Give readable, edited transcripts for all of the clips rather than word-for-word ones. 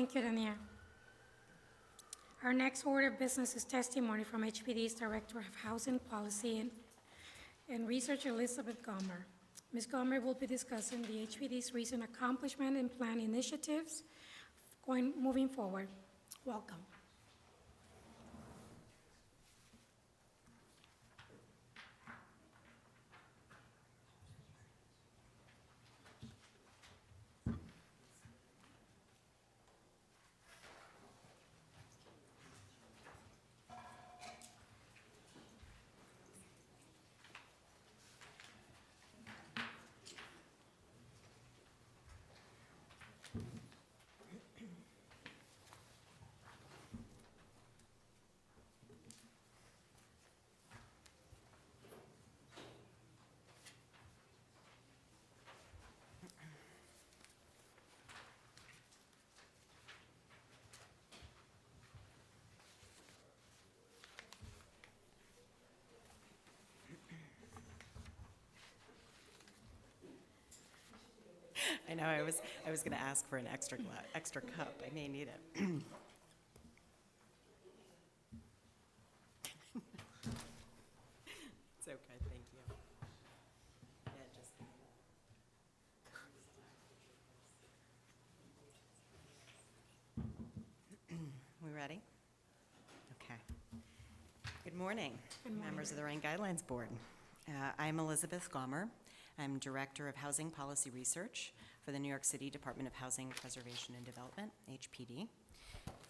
Thank you, Dania. Our next order of business is testimony from HPD's Director of Housing Policy and Research, Elyzabeth Gaumer. Ms. Gaumer will be discussing the HPD's recent accomplishment and plan initiatives moving forward. Welcome. I know, I was going to ask for an extra cup. I may need it. It's okay, thank you. Yeah, just. We ready? Okay. Good morning, members of the Rhine Guidelines Board. I'm Elyzabeth Gaumer. I'm Director of Housing Policy Research for the New York City Department of Housing Preservation and Development, HPD.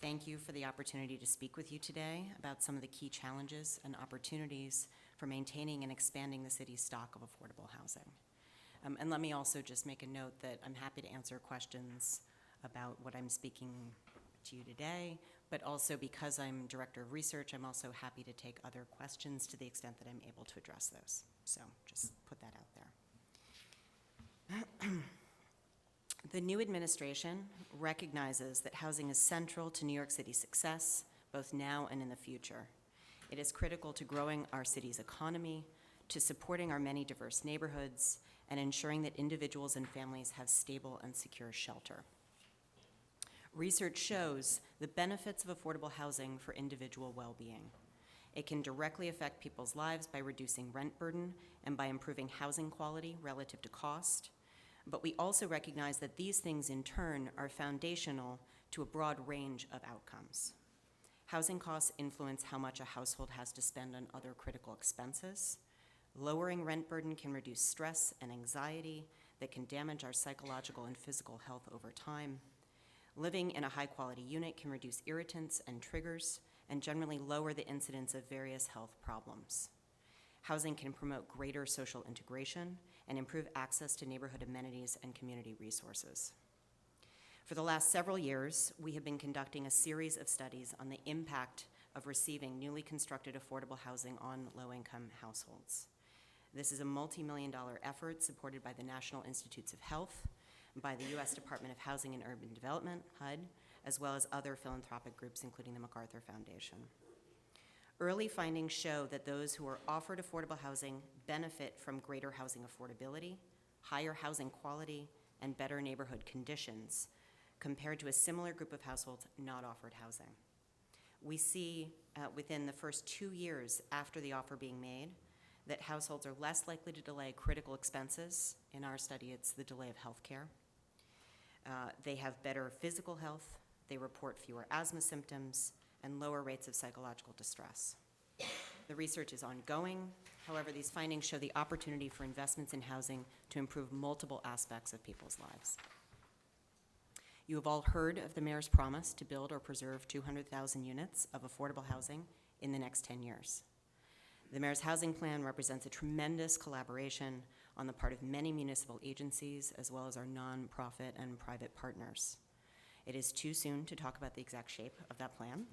Thank you for the opportunity to speak with you today about some of the key challenges and opportunities for maintaining and expanding the city's stock of affordable housing. And let me also just make a note that I'm happy to answer questions about what I'm speaking to you today, but also because I'm Director of Research, I'm also happy to take other questions to the extent that I'm able to address those. So just put that out there. The new administration recognizes that housing is central to New York City's success, both now and in the future. It is critical to growing our city's economy, to supporting our many diverse neighborhoods, and ensuring that individuals and families have stable and secure shelter. Research shows the benefits of affordable housing for individual well-being. It can directly affect people's lives by reducing rent burden and by improving housing quality relative to cost. But we also recognize that these things in turn are foundational to a broad range of outcomes. Housing costs influence how much a household has to spend on other critical expenses. Lowering rent burden can reduce stress and anxiety that can damage our psychological and physical health over time. Living in a high-quality unit can reduce irritants and triggers and generally lower the incidence of various health problems. Housing can promote greater social integration and improve access to neighborhood amenities and community resources. For the last several years, we have been conducting a series of studies on the impact of receiving newly constructed affordable housing on low-income households. This is a multi-million-dollar effort supported by the National Institutes of Health, by the U.S. Department of Housing and Urban Development, HUD, as well as other philanthropic groups, including the MacArthur Foundation. Early findings show that those who are offered affordable housing benefit from greater housing affordability, higher housing quality, and better neighborhood conditions compared to a similar group of households not offered housing. We see within the first 2 years after the offer being made that households are less likely to delay critical expenses. In our study, it's the delay of health care. They have better physical health, they report fewer asthma symptoms, and lower rates of psychological distress. The research is ongoing. However, these findings show the opportunity for investments in housing to improve multiple aspects of people's lives. You have all heard of the mayor's promise to build or preserve 200,000 units of affordable housing in the next 10 years. The mayor's housing plan represents a tremendous collaboration on the part of many municipal agencies, as well as our nonprofit and private partners. It is too soon to talk about the exact shape of that plan.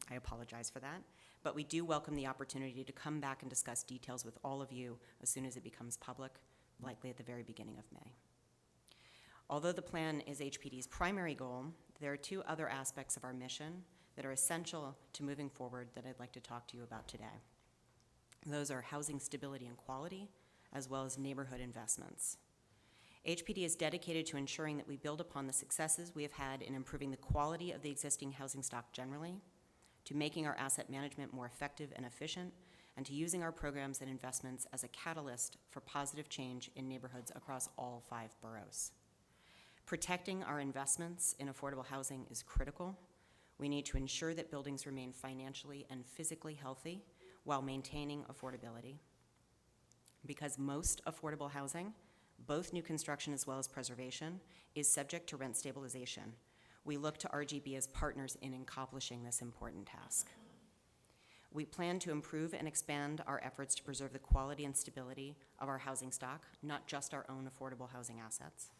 I apologize for that, but we do welcome the opportunity to come back and discuss details with all of you as soon as it becomes public, likely at the very beginning of May. Although the plan is HPD's primary goal, there are 2 other aspects of our mission that are essential to moving forward that I'd like to talk to you about today. Those are housing stability and quality, as well as neighborhood investments. HPD is dedicated to ensuring that we build upon the successes we have had in improving the quality of the existing housing stock generally, to making our asset management more effective and efficient, and to using our programs and investments as a catalyst for positive change in neighborhoods across all 5 boroughs. Protecting our investments in affordable housing is critical. We need to ensure that buildings remain financially and physically healthy while maintaining affordability. Because most affordable housing, both new construction as well as preservation, is subject to rent stabilization, we look to RGB as partners in accomplishing this important task. We plan to improve and expand our efforts to preserve the quality and stability of our housing stock, not just our own affordable housing assets.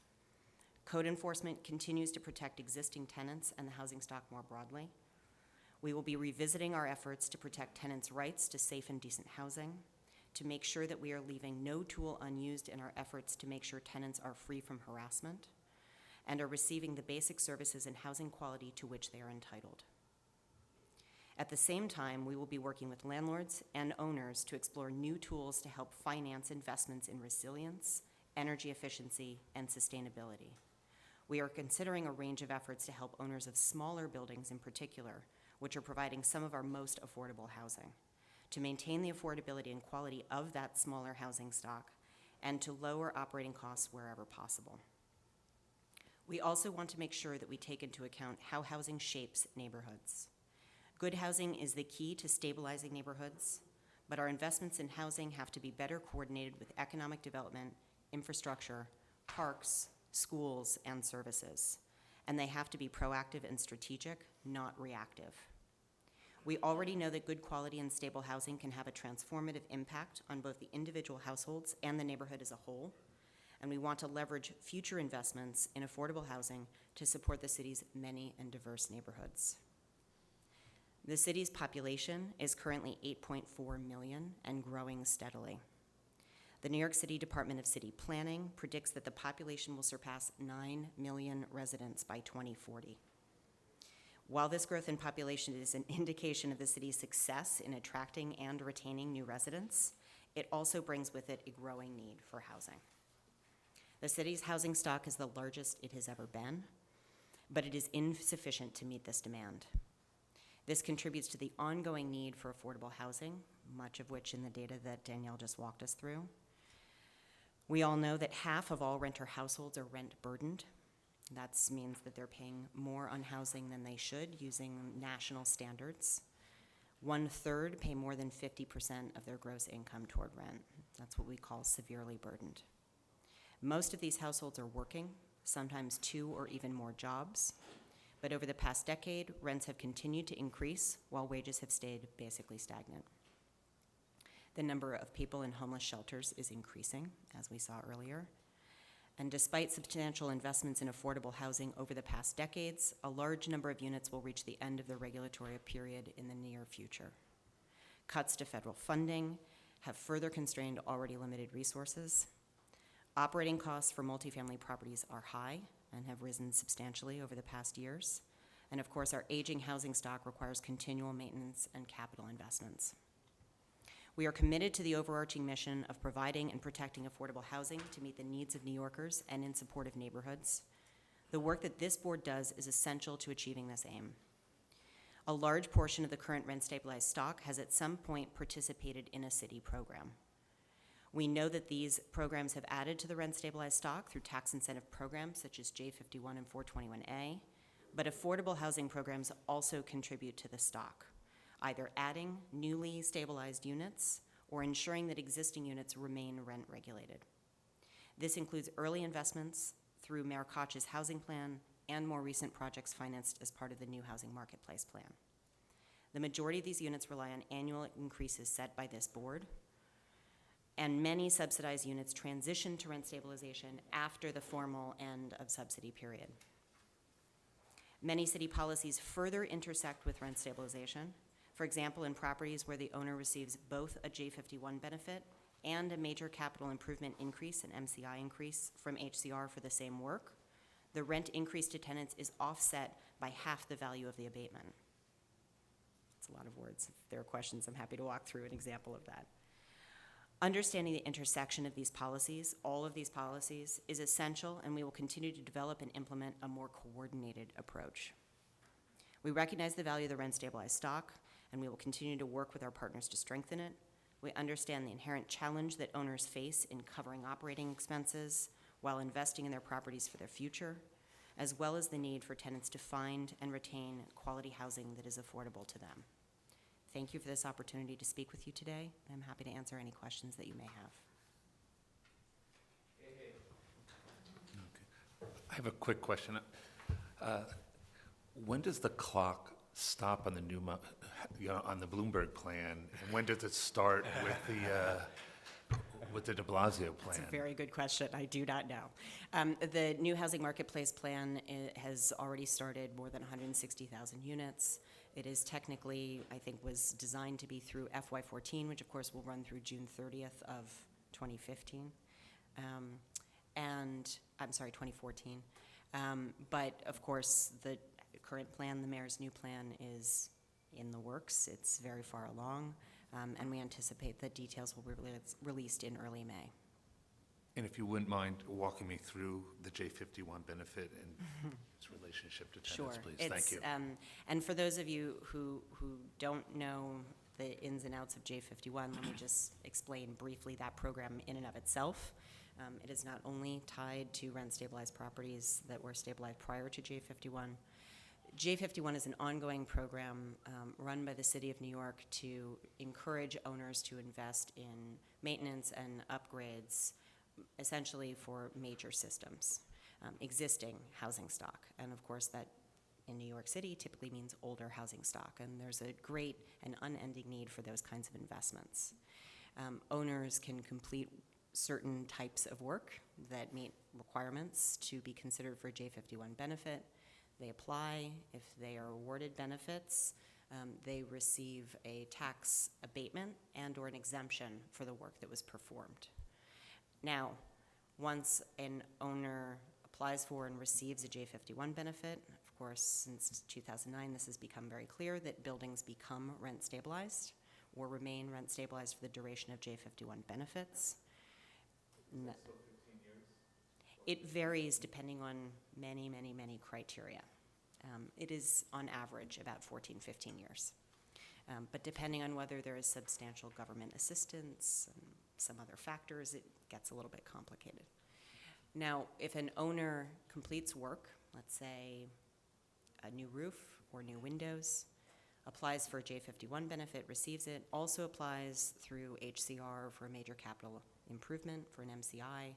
Code enforcement continues to protect existing tenants and the housing stock more broadly. We will be revisiting our efforts to protect tenants' rights to safe and decent housing, to make sure that we are leaving no tool unused in our efforts to make sure tenants are free from harassment and are receiving the basic services and housing quality to which they are entitled. At the same time, we will be working with landlords and owners to explore new tools to help finance investments in resilience, energy efficiency, and sustainability. We are considering a range of efforts to help owners of smaller buildings in particular, which are providing some of our most affordable housing, to maintain the affordability and quality of that smaller housing stock, and to lower operating costs wherever possible. We also want to make sure that we take into account how housing shapes neighborhoods. Good housing is the key to stabilizing neighborhoods, but our investments in housing have to be better coordinated with economic development, infrastructure, parks, schools, and services, and they have to be proactive and strategic, not reactive. We already know that good quality and stable housing can have a transformative impact on both the individual households and the neighborhood as a whole, and we want to leverage future investments in affordable housing to support the city's many and diverse neighborhoods. The city's population is currently 8.4 million and growing steadily. The New York City Department of City Planning predicts that the population will surpass 9 million residents by 2040. While this growth in population is an indication of the city's success in attracting and retaining new residents, it also brings with it a growing need for housing. The city's housing stock is the largest it has ever been, but it is insufficient to meet this demand. This contributes to the ongoing need for affordable housing, much of which in the data that Danielle just walked us through. We all know that half of all renter households are rent burdened. That means that they're paying more on housing than they should using national standards. 1/3 pay more than 50% of their gross income toward rent. That's what we call severely burdened. Most of these households are working, sometimes 2 or even more jobs, but over the past decade, rents have continued to increase while wages have stayed basically stagnant. The number of people in homeless shelters is increasing, as we saw earlier. And despite substantial investments in affordable housing over the past decades, a large number of units will reach the end of the regulatory period in the near future. Cuts to federal funding have further constrained already limited resources. Operating costs for multifamily properties are high and have risen substantially over the past years. And of course, our aging housing stock requires continual maintenance and capital investments. We are committed to the overarching mission of providing and protecting affordable housing to meet the needs of New Yorkers and in support of neighborhoods. The work that this board does is essential to achieving this aim. A large portion of the current rent-stabilized stock has at some point participated in a city program. We know that these programs have added to the rent-stabilized stock through tax incentive programs such as J51 and 421A, but affordable housing programs also contribute to the stock, either adding newly stabilized units or ensuring that existing units remain rent regulated. This includes early investments through Mayor Koch's housing plan and more recent projects financed as part of the new housing marketplace plan. The majority of these units rely on annual increases set by this board, and many subsidized units transition to rent stabilization after the formal end of subsidy period. Many city policies further intersect with rent stabilization. For example, in properties where the owner receives both a J51 benefit and a major capital improvement increase, an MCI increase from HCR for the same work, the rent increase to tenants is offset by half the value of the abatement. It's a lot of words. If there are questions, I'm happy to walk through an example of that. Understanding the intersection of these policies, all of these policies, is essential, and we will continue to develop and implement a more coordinated approach. We recognize the value of the rent-stabilized stock, and we will continue to work with our partners to strengthen it. We understand the inherent challenge that owners face in covering operating expenses while investing in their properties for their future, as well as the need for tenants to find and retain quality housing that is affordable to them. Thank you for this opportunity to speak with you today. I'm happy to answer any questions that you may have. I have a quick question. When does the clock stop on the new, on the Bloomberg plan, and when does it start with the de Blasio plan? That's a very good question. I do not know. The new housing marketplace plan has already started more than 160,000 units. It is technically, I think, was designed to be through FY14, which of course will run through June 30th of 2015. I'm sorry, 2014. But of course, the current plan, the mayor's new plan, is in the works. It's very far along, and we anticipate that details will be released in early May. And if you wouldn't mind walking me through the J51 benefit and its relationship to tenants, Sure. please. Thank you. And for those of you who don't know the ins and outs of J51, let me just explain briefly that program in and of itself. It is not only tied to rent-stabilized properties that were stabilized prior to J51. J51 is an ongoing program run by the City of New York to encourage owners to invest in maintenance and upgrades, essentially for major systems, existing housing stock. And of course, that in New York City typically means older housing stock, and there's a great and unending need for those kinds of investments. Owners can complete certain types of work that meet requirements to be considered for a J51 benefit. They apply. If they are awarded benefits, they receive a tax abatement and or an exemption for the work that was performed. Now, once an owner applies for and receives a J51 benefit, of course, since 2009, this has become very clear that buildings become rent stabilized or remain rent stabilized for the duration of J51 benefits. Still 15 years? It varies depending on many, many, many criteria. It is, on average, about 14, 15 years. But depending on whether there is substantial government assistance and some other factors, it gets a little bit complicated. Now, if an owner completes work, let's say a new roof or new windows, applies for a J51 benefit, receives it, also applies through HCR for a major capital improvement for an MCI,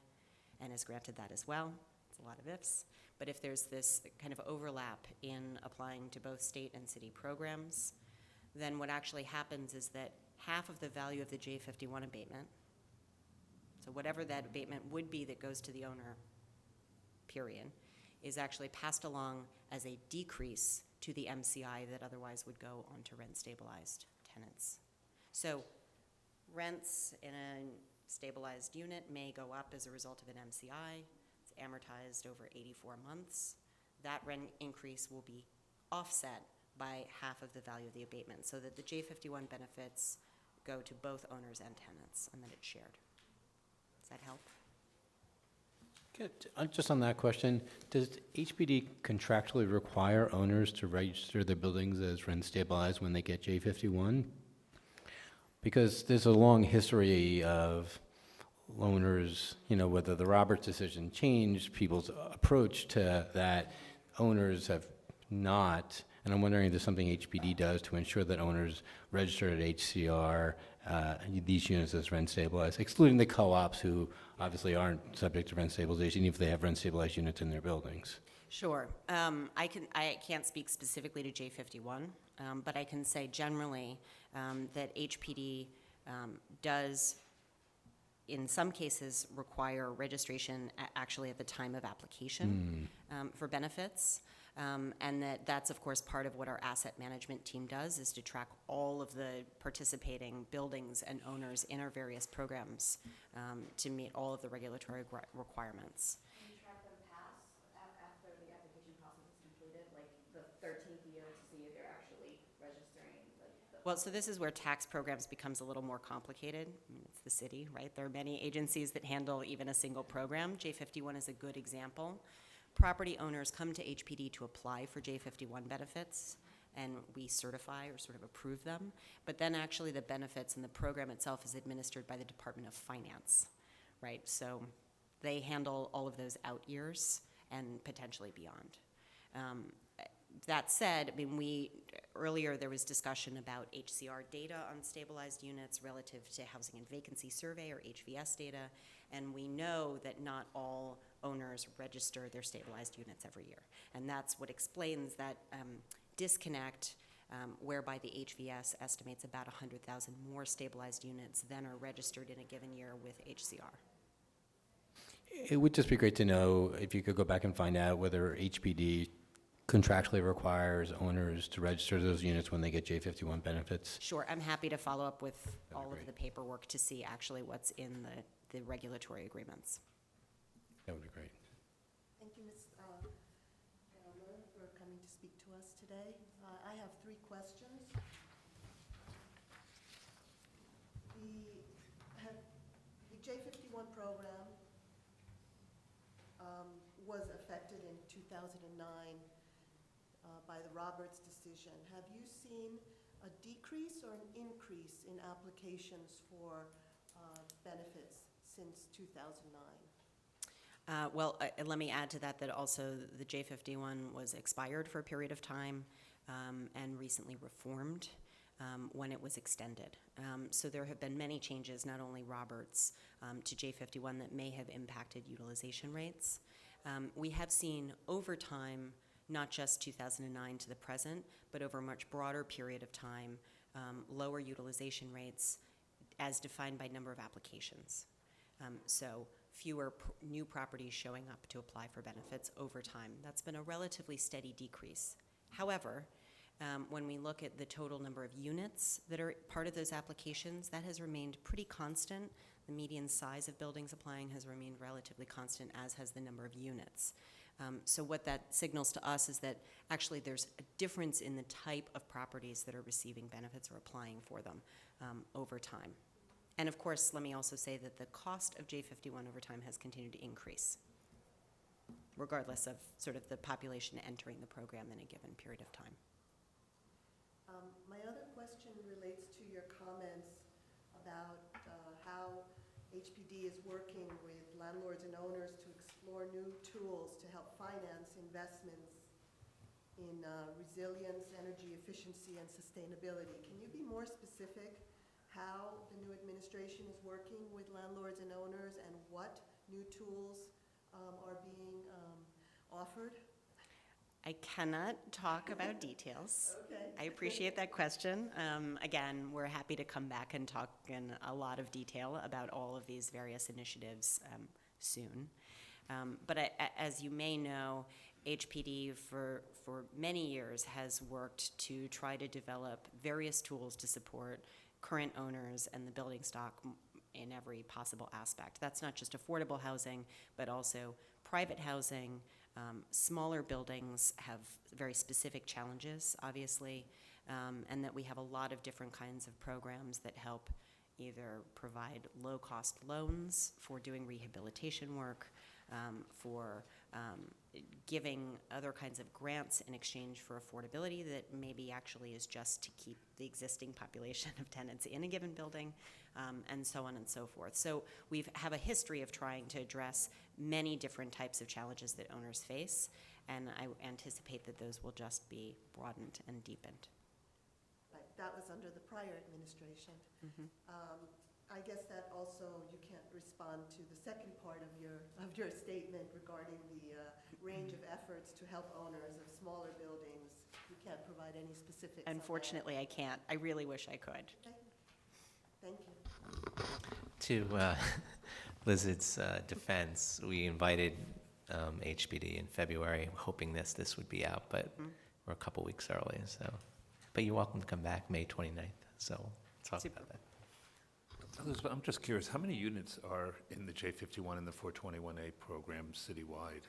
and is granted that as well. It's a lot of ifs. But if there's this kind of overlap in applying to both state and city programs, then what actually happens is that half of the value of the J51 abatement, so whatever that abatement would be that goes to the owner, period, is actually passed along as a decrease to the MCI that otherwise would go onto rent-stabilized tenants. So rents in a stabilized unit may go up as a result of an MCI. It's amortized over 84 months. That rent increase will be offset by half of the value of the abatement, so that the J51 benefits go to both owners and tenants, and then it's shared. Does that help? Good. Just on that question, does HPD contractually require owners to register their buildings as rent stabilized when they get J51? Because there's a long history of owners, whether the Roberts decision changed people's approach to that, owners have not. And I'm wondering if there's something HPD does to ensure that owners register at HCR these units as rent stabilized, excluding the co-ops who obviously aren't subject to rent stabilization, even if they have rent stabilized units in their buildings. Sure. I can't speak specifically to J51, but I can say generally that HPD does, in some cases, require registration actually at the time of application for benefits. And that's, of course, part of what our asset management team does, is to track all of the participating buildings and owners in our various programs to meet all of the regulatory requirements. Can you track them after the application process is completed, like the 13th year, to see if they're actually registering, like the Well, so this is where tax programs becomes a little more complicated. I mean, it's the city, right? There are many agencies that handle even a single program. J51 is a good example. Property owners come to HPD to apply for J51 benefits, and we certify or sort of approve them. But then actually the benefits and the program itself is administered by the Department of Finance, right? So they handle all of those out years and potentially beyond. That said, I mean, earlier there was discussion about HCR data on stabilized units relative to housing and vacancy survey or HVS data, and we know that not all owners register their stabilized units every year. And that's what explains that disconnect whereby the HVS estimates about 100,000 more stabilized units than are registered in a given year with HCR. It would just be great to know if you could go back and find out whether HPD contractually requires owners to register those units when they get J51 benefits. Sure, I'm happy to follow up with be all of great. the paperwork to see actually what's in the regulatory agreements. That would be great. Thank you, Ms. Gaumer, for coming to speak to us today. I have 3 questions. The J51 program was affected in 2009 by the Roberts decision. Have you seen a decrease or an increase in applications for benefits since 2009? Well, let me add to that also the J51 was expired for a period of time and recently reformed when it was extended. So there have been many changes, not only Roberts to J51, that may have impacted utilization rates. We have seen over time, not just 2009 to the present, but over a much broader period of time, lower utilization rates as defined by number of applications. So fewer new properties showing up to apply for benefits over time. That's been a relatively steady decrease. However, when we look at the total number of units that are part of those applications, that has remained pretty constant. The median size of buildings applying has remained relatively constant, as has the number of units. So what that signals to us is that actually there's a difference in the type of properties that are receiving benefits or applying for them over time. And of course, let me also say that the cost of J51 over time has continued to increase, regardless of sort of the population entering the program in a given period of time. My other question relates to your comments about how HPD is working with landlords and owners to explore new tools to help finance investments in resilience, energy efficiency, and sustainability. Can you be more specific how the new administration is working with landlords and owners and what new tools are being offered? I cannot talk about details. Okay. I appreciate that question. Again, we're happy to come back and talk in a lot of detail about all of these various initiatives soon. But as you may know, HPD for many years has worked to try to develop various tools to support current owners and the building stock in every possible aspect. That's not just affordable housing, but also private housing. Smaller buildings have very specific challenges, obviously, and that we have a lot of different kinds of programs that help either provide low-cost loans for doing rehabilitation work, for giving other kinds of grants in exchange for affordability that maybe actually is just to keep the existing population of tenants in a given building, and so on and so forth. So we have a history of trying to address many different types of challenges that owners face, and I anticipate that those will just be broadened and deepened. Right, that was under the prior administration. Mm-hmm. I guess that also you can't respond to the second part of your statement regarding the range of efforts to help owners of smaller buildings. You can't provide any specifics. Unfortunately, I can't. I really wish I could. Okay. Thank you. To Liz's defense, we invited HPD in February, hoping this would be out, but we're a couple weeks early. So, but you're welcome to come back May 29th. So we'll talk Super. about that. Elizabeth, I'm just curious, how many units are in the J51 and the 421A program citywide?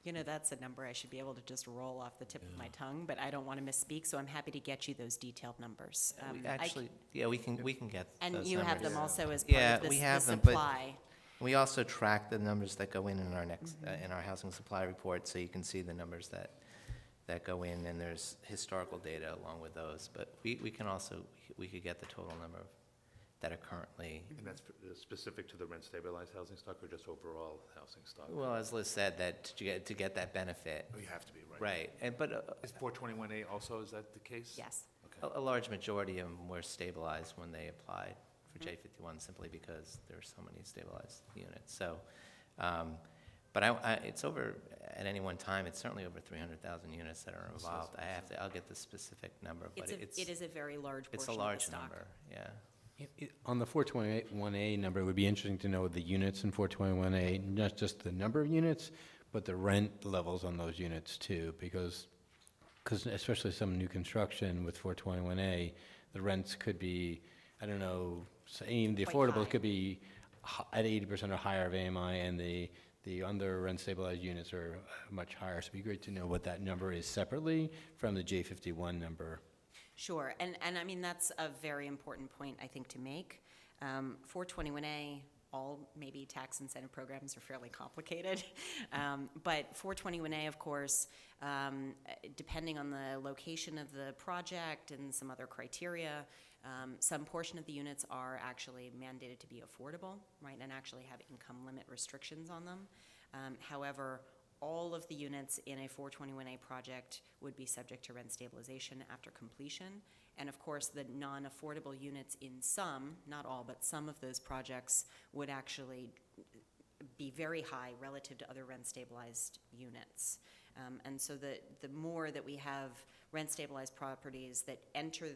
You know, that's a number I should be able to just roll off the tip of my tongue, but I don't want to misspeak, so I'm happy to get you those detailed numbers. We actually, yeah, we can get And those you have numbers. them also as part Yeah, of this we the have them, but supply. we also track the numbers that go in our next, in our housing supply report, so you can see the numbers that go in, and there's historical data along with those. But we can also, we could get the total number that are currently, And that's specific to the rent-stabilized housing stock or just overall housing stock? well, as Liz said, that to get that benefit, Oh, you have to be, right? right. And, but Is 421A also, is that the case? Yes. Okay. a large majority of them were stabilized when they applied for J51, simply because there are so many stabilized units. So, but it's over, at any one time, it's certainly over 300,000 units that are involved. I'll get the specific number, but It is a very large it's a portion of the large stock. number, yeah. On the 421A number, it would be interesting to know the units in 421A, not just the number of units, but the rent levels on those units too, because especially some new construction with 421A, the rents could be, I don't know, even the Quite affordable high. could be at 80% or higher of AMI, and the under rent stabilized units are much higher. So it'd be great to know what that number is separately from the J51 number. Sure, and I mean, that's a very important point, I think, to make. 421A, all maybe tax incentive programs are fairly complicated. But 421A, of course, depending on the location of the project and some other criteria, some portion of the units are actually mandated to be affordable, right, and actually have income limit restrictions on them. However, all of the units in a 421A project would be subject to rent stabilization after completion. And of course, the non-affordable units in some, not all, but some of those projects would actually be very high relative to other rent-stabilized units. And so the more that we have rent-stabilized properties that enter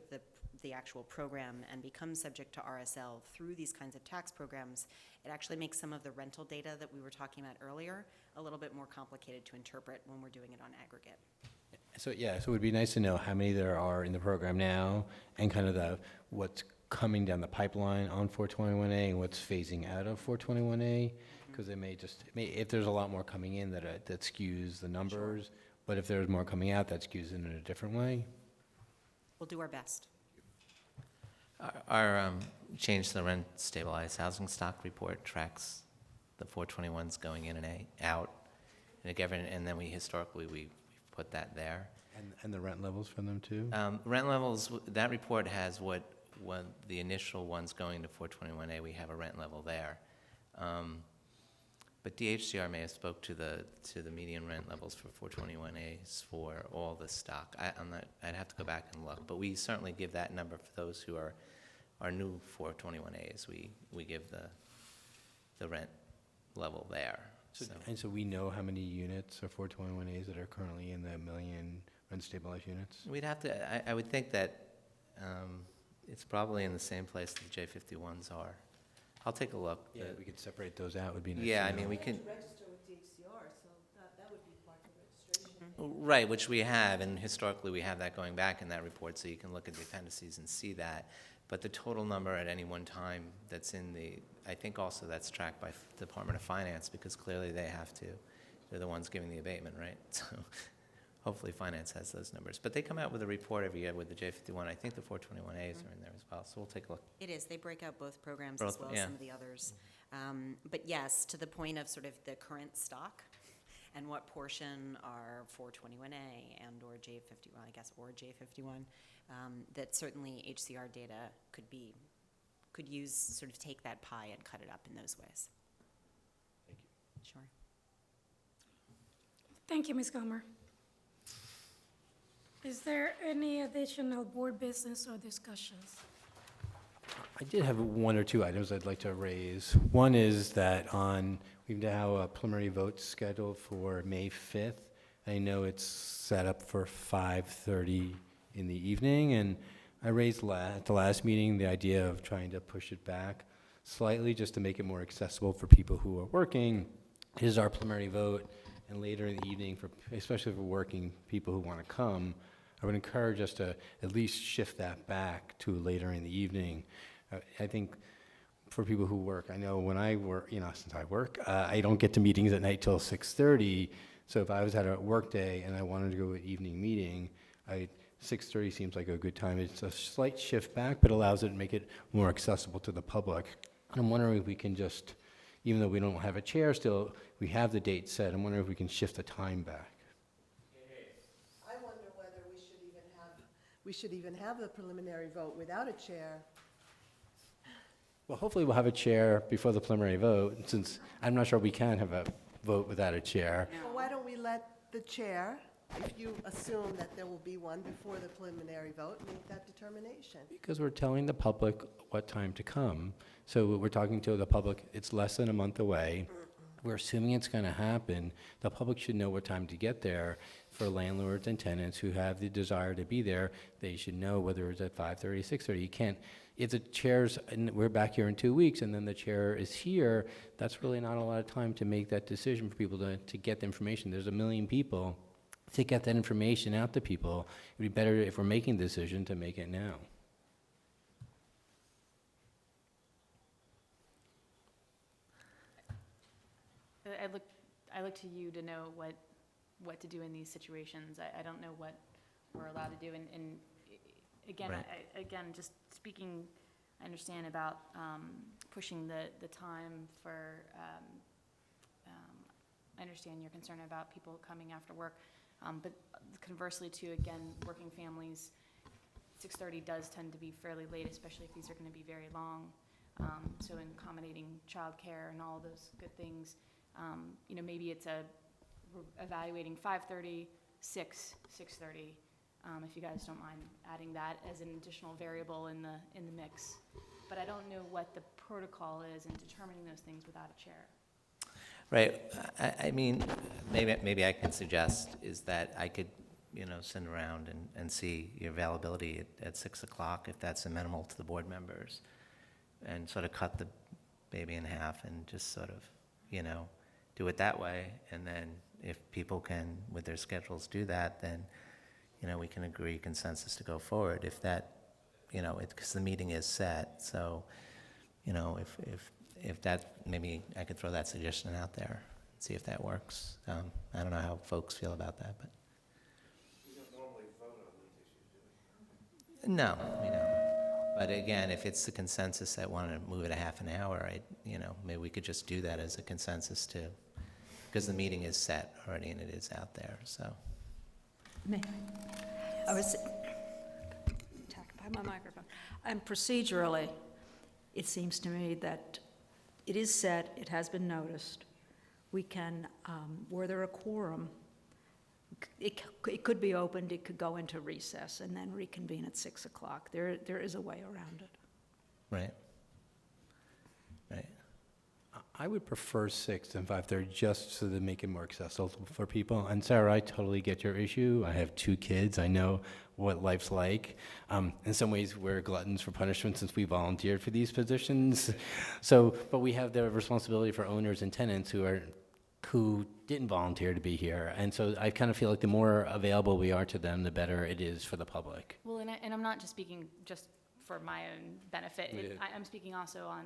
the actual program and become subject to RSL through these kinds of tax programs, it actually makes some of the rental data that we were talking about earlier a little bit more complicated to interpret when we're doing it on aggregate. So, yeah, so it would be nice to know how many there are in the program now, and kind of what's coming down the pipeline on 421A and what's phasing out of 421A, because if there's a lot more coming in that skews the numbers, but if there's more coming out, that skews it in a different way. We'll do our best. Our change to the rent stabilized housing stock report tracks the 421s going in and out, and then we historically put that there. And the rent levels for them too? Rent levels, that report has what the initial ones going to 421A, we have a rent level there. But DHCR may have spoke to the median rent levels for 421As for all the stock. I'd have to go back and look, but we certainly give that number for those who are new 421As. We give the rent level there. And so we know how many units are 421As that are currently in the million rent-stabilized units? We'd have to, I would think that it's probably in the same place the J51s are. I'll take a look. Yeah, we could separate those out, would be nice. Yeah, to I mean, know. we can, Register with DHCR, so that would be part of the registration. right, which we have, and historically we have that going back in that report, so you can look at the appendices and see that. But the total number at any one time that's in I think also that's tracked by Department of Finance, because clearly they're the ones giving the abatement, right? So hopefully Finance has those numbers. But they come out with a report every year with the J51. I think the 421As are in there as well, so we'll take a look. It is. They break out both programs as Both, well as yeah. some of the others. But yes, to the point of sort of the current stock and what portion are 421A and or J51, I guess, or J51, that certainly HCR data could use, sort of take that pie and cut it up in those ways. Thank you. Sure. Thank you, Ms. Gaumer. Is there any additional board business or discussions? I did have one or two items I'd like to raise. One is that we now have a preliminary vote scheduled for May 5th. I know it's set up for 5:30 in the evening, and I raised at the last meeting the idea of trying to push it back slightly just to make it more accessible for people who are working. It is our preliminary vote, and later in the evening, especially for working people who want to come, I would encourage us to at least shift that back to later in the evening. I think for people who work, I know when I work, since I work, I don't get to meetings at night till 6:30, So if I was at a work day and I wanted to go to an evening meeting, 6:30 seems like a good time. It's a slight shift back, but allows it to make it more accessible to the public. And I'm wondering if we can just, even though we don't have a chair still, we have the date set. I'm wondering if we can shift the time back. I wonder whether we should even have a preliminary vote without a chair. Well, hopefully we'll have a chair before the preliminary vote, since I'm not sure we can have a vote without a chair. Well, why don't we let the chair, if you assume that there will be one before the preliminary vote, make that determination? Because we're telling the public what time to come. So we're talking to the public, it's less than a month away. We're assuming it's going to happen. The public should know what time to get there. For landlords and tenants who have the desire to be there, they should know whether it's at 5:30, 6:30. You can't, if the chair's, and we're back here in 2 weeks, and then the chair is here, that's really not a lot of time to make that decision for people to get the information. There's a million people. To get that information out to people, it'd be better if we're making the decision to make it now. I look to you to know what to do in these situations. I don't know what we're allowed to do, and again, Right. again, just speaking, I understand about pushing the time for, I understand your concern about people coming after work, but conversely too, again, working families, 6:30 does tend to be fairly late, especially if these are gonna be very long. So in accommodating childcare and all those good things, maybe it's we're evaluating 5:30, 6:30, if you guys don't mind adding that as an additional variable in the mix. But I don't know what the protocol is in determining those things without a chair. Right. I mean, maybe I can suggest is that I could, send around and see your availability at 6 o'clock, if that's amenable to the board members, and sort of cut the baby in half and just sort of, do it that way. And then if people can, with their schedules, do that, then, we can agree consensus to go forward. If that, because the meeting is set, so, if that, maybe I could throw that suggestion out there, see if that works. I don't know how folks feel about that, but. We don't normally vote on these issues, do we? No, we don't. But again, if it's the consensus that want to move it a half an hour, maybe we could just do that as a consensus too, because the meeting is set already and it is out there, so. May I was attacked by my microphone. And procedurally, it seems to me that it is set, it has been noticed. We can, were there a quorum, it could be opened, it could go into recess and then reconvene at 6 o'clock. There is a way around it. Right. Right. I would prefer 6 than 5:30, just so to make it more accessible for people. And Sarah, I totally get your issue. I have 2 kids. I know what life's like. In some ways, we're gluttons for punishment since we volunteered for these positions. But we have the responsibility for owners and tenants who didn't volunteer to be here. And so I kind of feel like the more available we are to them, the better it is for the public. Well, and I'm not just speaking just for my own benefit. Yeah. I'm speaking also on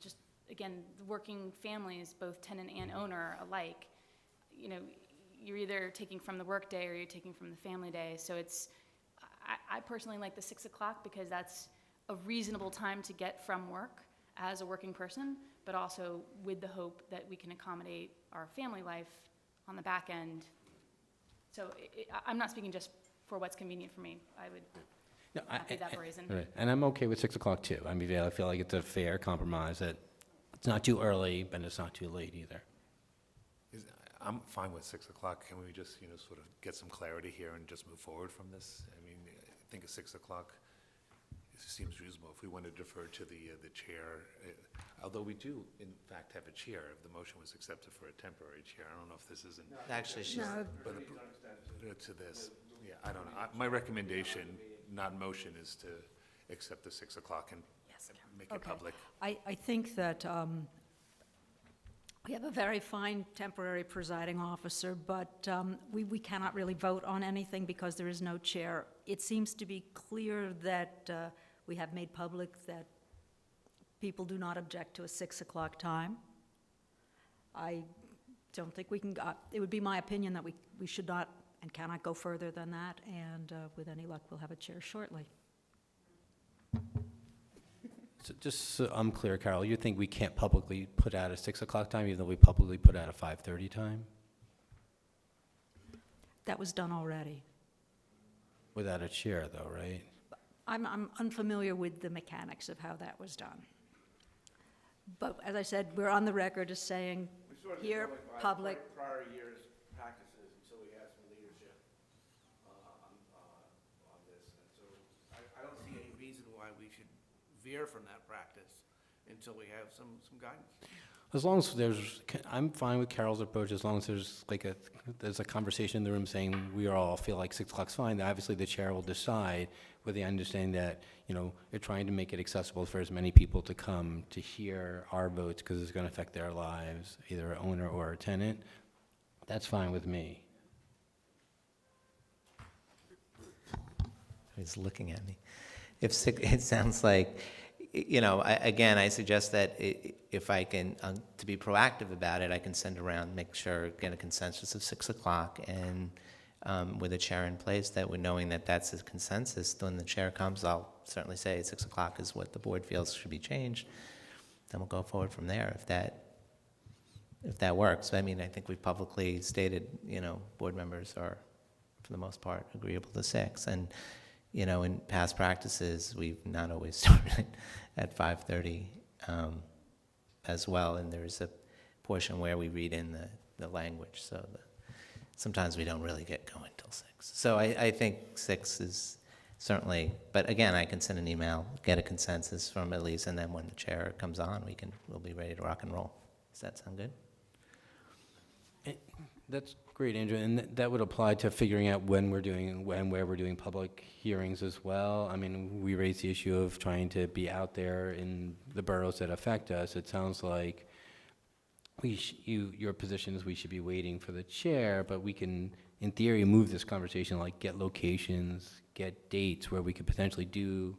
just, again, working families, both tenant and owner alike. You're either taking from the work day or you're taking from the family day. So I personally like the 6 o'clock because that's a reasonable time to get from work as a working person, but also with the hope that we can accommodate our family life on the back end. So I'm not speaking just for what's convenient for me. I would not be that brazen. Right. And I'm okay with 6 o'clock too. I mean, I feel like it's a fair compromise that it's not too early, but it's not too late either. I'm fine with 6 o'clock. Can we just, sort of get some clarity here and just move forward from this? I mean, I think at 6 o'clock seems reasonable. If we want to defer to the chair, although we do, in fact, have a chair, if the motion was accepted for a temporary chair. I don't know if this isn't. Actually, she's. No, To this. Yeah, I don't know. My recommendation, not motion, is to accept the 6 o'clock and make it Okay. public. I think that we have a very fine temporary presiding officer, but we cannot really vote on anything because there is no chair. It seems to be clear that we have made public that people do not object to a 6 o'clock time. don't think we can, it would be my opinion that we should not and cannot go further than that, and with any luck, we'll have a chair shortly. So just so I'm clear, Carol, you think we can't publicly put out a 6 o'clock time, even though we publicly put out a 5:30 time? That was done already. Without a chair, though, right? I'm unfamiliar with the mechanics of how that was done. But as I said, we're on the record as saying, We sort of here, go by public, prior years' practices until we have some leadership on this. And so I don't see any reason why we should veer from that practice until we have some guidance. As long as I'm fine with Carol's approach, as long as there's a conversation in the room saying we all feel like 6 o'clock's fine. Obviously, the chair will decide with the understanding that, you're trying to make it accessible for as many people to come to hear our votes because it's going to affect their lives, either an owner or a tenant. That's fine with me. He's looking at me. It sounds like, I suggest that if I can, to be proactive about it, I can send around, make sure, get a consensus of 6 o'clock, and with a chair in place, that we're knowing that that's a consensus. When the chair comes, I'll certainly say 6 o'clock is what the board feels should be changed. Then we'll go forward from there if that works. I mean, I think we've publicly stated, board members are, for the most part, agreeable to 6. And, in past practices, we've not always started at 5:30 as well. And there's a portion where we read in the language, so sometimes we don't really get going till 6. So I think 6 is certainly, but again, I can send an email, get a consensus from Elise, and then when the chair comes on, we'll be ready to rock and roll. Does that sound good? That's great, Andrew, and that would apply to figuring out when where we're doing public hearings as well. I mean, we raised the issue of trying to be out there in the boroughs that affect us. It sounds like your position is we should be waiting for the chair, but we can, in theory, move this conversation, like get locations, get dates where we could potentially do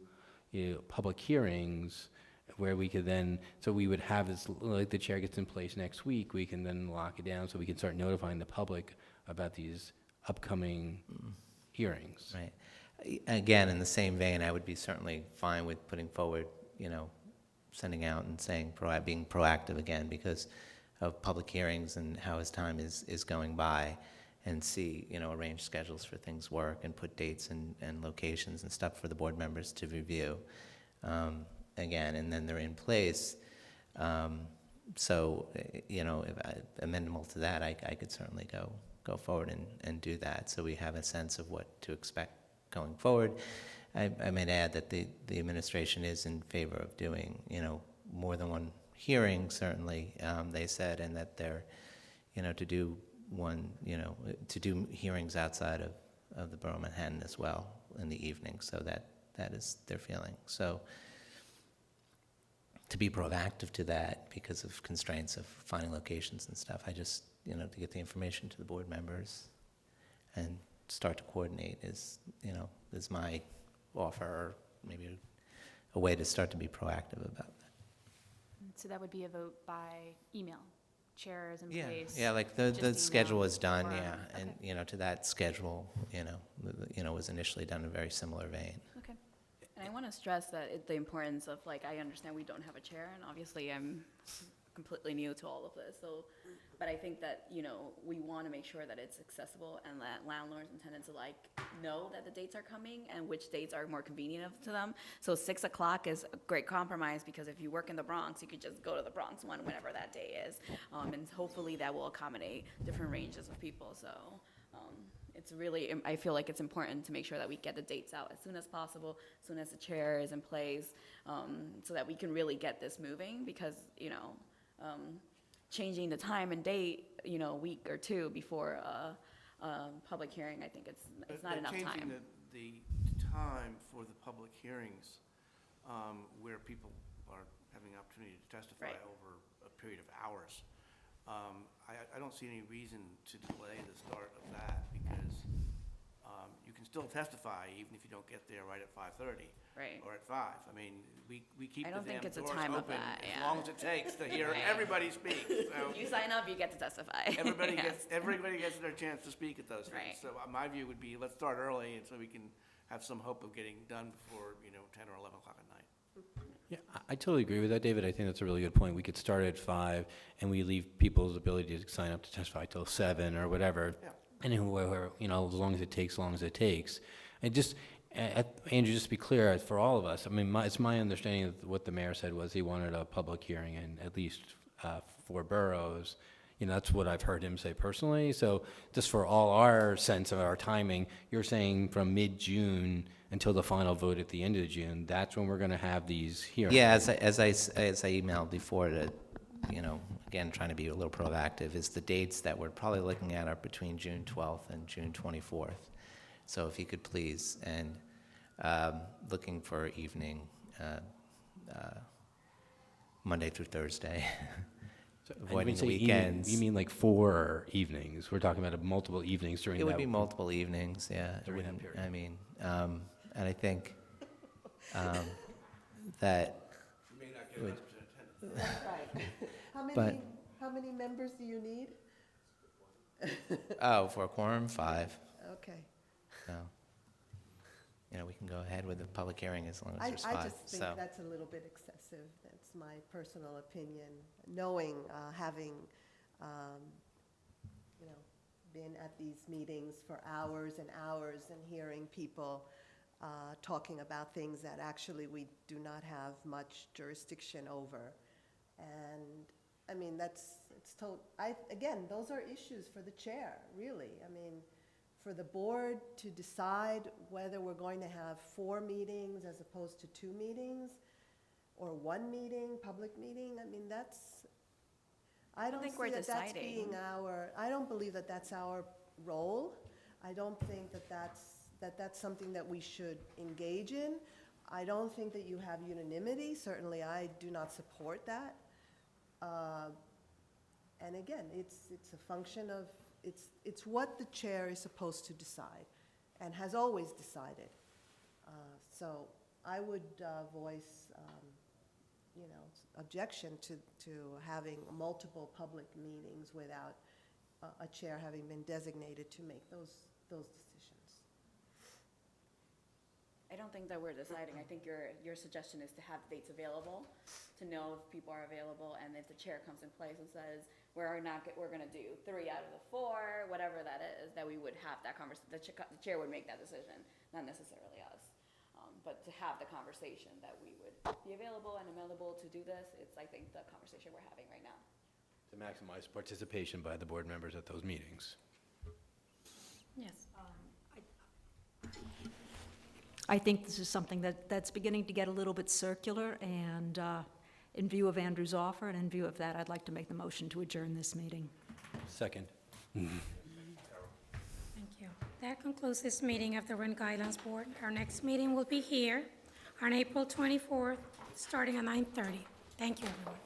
public hearings, where we could then, so we would have this, like the chair gets in place next week, we can then lock it down so we can start notifying the public about these upcoming hearings. Right. Again, in the same vein, I would be certainly fine with putting forward, sending out and saying, being proactive again because of public hearings and how his time is going by, and see, arrange schedules for things work and put dates and locations and stuff for the board members to review. Again, and then they're in place. So, if amenable to that, I could certainly go forward and do that, so we have a sense of what to expect going forward. I might add that the administration is in favor of doing, more than one hearing, certainly, they said, and that they're, to do to do hearings outside of the borough of Manhattan as well in the evening, so that is their feeling. So, to be proactive to that because of constraints of finding locations and stuff, I just, to get the information to the board members and start to coordinate is my offer, or maybe a way to start to be proactive about that. So that would be a vote by email, chairs in place? Yeah, like just the email schedule was done, or- yeah, and, okay. To that schedule, was initially done in a very similar vein. Okay. And I want to stress that the importance of, I understand we don't have a chair, and obviously I'm completely new to all of this, but I think that, we want to make sure that it's accessible and that landlords and tenants alike know that the dates are coming and which dates are more convenient to them. So 6 o'clock is a great compromise, because if you work in the Bronx, you could just go to the Bronx one whenever that day is. And hopefully that will accommodate different ranges of people, so. It's really, I feel like it's important to make sure that we get the dates out as soon as possible, as soon as the chair is in place, so that we can really get this moving, because, changing the time and date, a week or two before a public hearing, I think it's not enough time. Changing the time for the public hearings, where people are having the opportunity to testify Right. over a period of hours, I don't see any reason to delay the start of that, because you can still testify even if you don't get there right at 5:30. Right. Or at 5. I mean, we keep I the don't think damn it's a doors time of open that, as yeah. long as it takes to hear Right. everybody speak. So If you sign up, you get to testify. everybody Yes. gets their chance to speak at those things. Right. So my view would be, let's start early, and so we can have some hope of getting done before, 10 or 11 o'clock at night. Yeah, I totally agree with that, David. I think that's a really good point. We could start at 5, and we leave people's ability to sign up to testify till 7 or whatever. Yeah. And whoever, as long as it takes, And just, Andrew, just to be clear, for all of us, I mean, it's my understanding that what the mayor said was he wanted a public hearing in at least 4 boroughs. That's what I've heard him say personally. So just for all our sense of our timing, you're saying from mid-June until the final vote at the end of June, that's when we're going to have these hearings? Yeah, as I emailed before to, again, trying to be a little proactive, is the dates that we're probably looking at are between June 12th and June 24th. So if you could please, and looking for evening, Monday through Thursday, So- and when avoiding you the say evening, weekends. You mean like 4 evenings? We're talking about multiple evenings during that? It would be multiple evenings, yeah. During that And, period. I mean, and I think that, You may not get 100% attendance. Right. But- How many members do you need? for a quorum, 5. Okay. So, we can go ahead with the public hearing as long as there's 5. I just think So, that's a little bit excessive. That's my personal opinion, knowing, having, been at these meetings for hours and hours and hearing people talking about things that actually we do not have much jurisdiction over. And, I mean, again, those are issues for the chair, really. I mean, for the board to decide whether we're going to have 4 meetings as opposed to 2 meetings, or 1 meeting, public meeting, I mean, I don't think see we're that that's deciding. being I don't believe that that's our role. I don't think that that's something that we should engage in. I don't think that you have unanimity. Certainly, I do not support that. And again, it's a function of, it's what the chair is supposed to decide and has always decided. So I would voice, objection to having multiple public meetings without a chair having been designated to make those decisions. I don't think that we're deciding. I think your suggestion is to have dates available, to know if people are available, and if the chair comes in place and says, we're gonna do 3 out of the 4, whatever that is, that we would have that conversation, the chair would make that decision, not necessarily us. But to have the conversation that we would be available and amenable to do this, it's, I think, the conversation we're having right now. To maximize participation by the board members at those meetings. Yes. I think this is something that's beginning to get a little bit circular, and in view of Andrew's offer and in view of that, I'd like to make the motion to adjourn this meeting. Second. Thank you. That concludes this meeting of the Rent Guidelines Board. Our next meeting will be here on April 24th, starting at 9:30. Thank you, everyone.